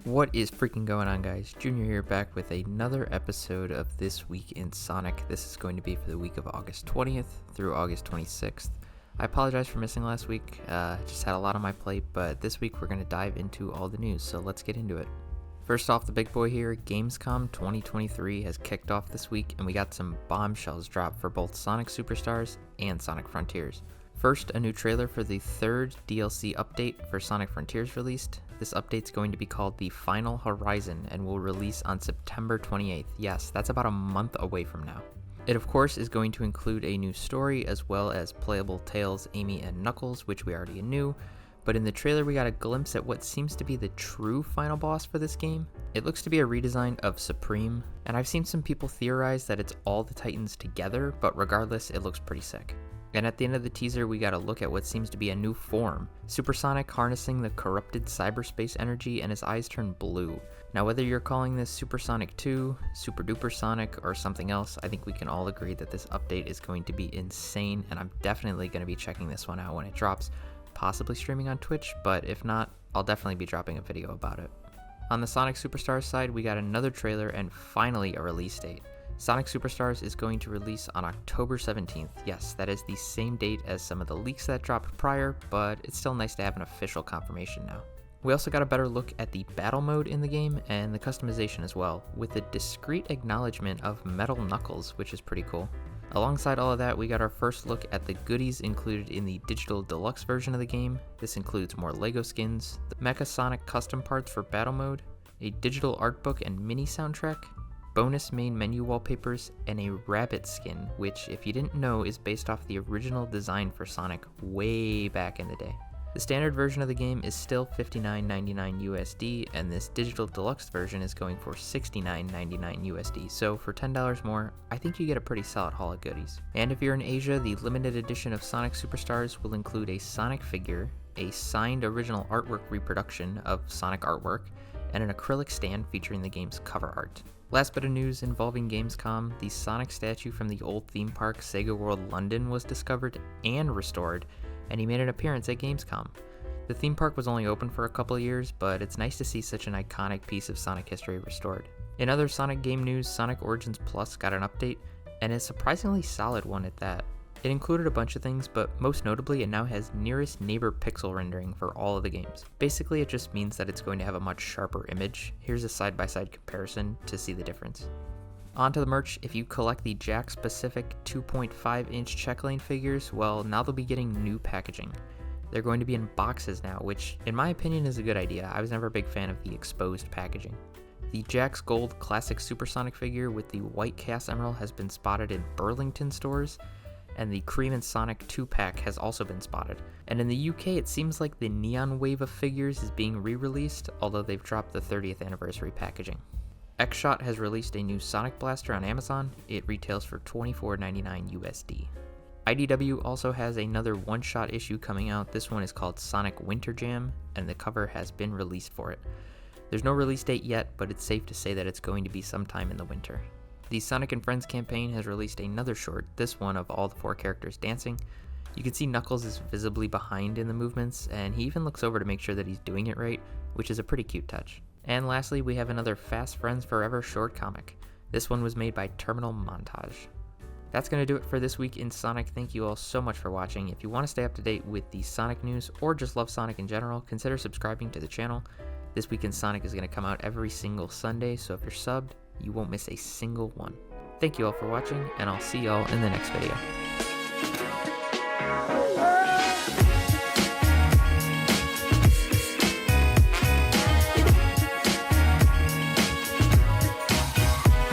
What is freaking going on, guys? Junior here, back with another episode of This Week in Sonic. This is going to be for the week of August 20th through August 26th. I apologize for missing last week, just had a lot on my plate, but this week we're going to dive into all the news, so let's get into it. First off, the big boy here, Gamescom 2023 has kicked off this week, and we got some bombshells dropped for both Sonic Superstars and Sonic Frontiers. First, a new trailer for the third DLC update for Sonic Frontiers released. This update's going to be called The Final Horizon and will release on September 28th. Yes, that's about a month away from now. It of course is going to include a new story as well as playable Tails, Amy, and Knuckles, which we already knew, but in the trailer we got a glimpse at what seems to be the true final boss for this game. It looks to be a redesign of Supreme, and I've seen some people theorize that it's all the Titans together, but regardless, it looks pretty sick. And at the end of the teaser, we got a look at what seems to be a new form. Supersonic harnessing the corrupted cyberspace energy, and his eyes turn blue. Now, whether you're calling this Supersonic 2, Super Duper Sonic, or something else, I think we can all agree that this update is going to be insane, and I'm definitely going to be checking this one out when it drops, possibly streaming on Twitch, but if not, I'll definitely be dropping a video about it. On the Sonic Superstars side, we got another trailer and finally a release date. Sonic Superstars is going to release on October 17th. Yes, that is the same date as some of the leaks that dropped prior, but it's still nice to have an official confirmation now. We also got a better look at the battle mode in the game and the customization as well, with a discreet acknowledgement of Metal Knuckles, which is pretty cool. Alongside all of that, we got our first look at the goodies included in the digital deluxe version of the game. This includes more LEGO skins, the Mecha Sonic custom parts for battle mode, a digital art book and mini soundtrack, bonus main menu wallpapers, and a rabbit skin, which, if you didn't know, is based off the original design for Sonic way back in the day. The standard version of the game is still $59.99 USD, and this digital deluxe version is going for $69.99 USD, so for $10 more, I think you get a pretty solid haul of goodies. And if you're in Asia, the limited edition of Sonic Superstars will include a Sonic figure, a signed original artwork reproduction of Sonic artwork, and an acrylic stand featuring the game's cover art. Last bit of news involving Gamescom, the Sonic statue from the old theme park Sega World London was discovered and restored, and he made an appearance at Gamescom. The theme park was only open for a couple of years, but it's nice to see such an iconic piece of Sonic history restored. In other Sonic game news, Sonic Origins Plus got an update, and a surprisingly solid one at that. It included a bunch of things, but most notably it now has nearest neighbor pixel rendering for all of the games. Basically, it just means that it's going to have a much sharper image. Here's a side-by-side comparison to see the difference. On to the merch. If you collect the Jakks Pacific 2.5-inch checklane figures, well, now they'll be getting new packaging. They're going to be in boxes now, which in my opinion is a good idea. I was never a big fan of the exposed packaging. The Jakks Gold Classic Supersonic figure with the white Chaos Emerald has been spotted in Burlington stores, and the Cream and Sonic 2-pack has also been spotted. And in the UK, it seems like the Neon Wave of figures is being re-released, although they've dropped the 30th anniversary packaging. Xshot has released a new Sonic Blaster on Amazon. It retails for $24.99 USD. IDW also has another one-shot issue coming out. This one is called Sonic Winter Jam, and the cover has been released for it. There's no release date yet, but it's safe to say that it's going to be sometime in the winter. The Sonic and Friends campaign has released another short, this one of all the 4 characters dancing. You can see Knuckles is visibly behind in the movements, and he even looks over to make sure that he's doing it right, which is a pretty cute touch. And lastly, we have another Fast Friends Forever short comic. This one was made by Terminal Montage. That's going to do it for this week in Sonic. Thank you all so much for watching. If you want to stay up to date with the Sonic news, or just love Sonic in general, consider subscribing to the channel. This Week in Sonic is going to come out every single Sunday, so if you're subbed, you won't miss a single one. Thank you all for watching, and I'll see y'all in the next video.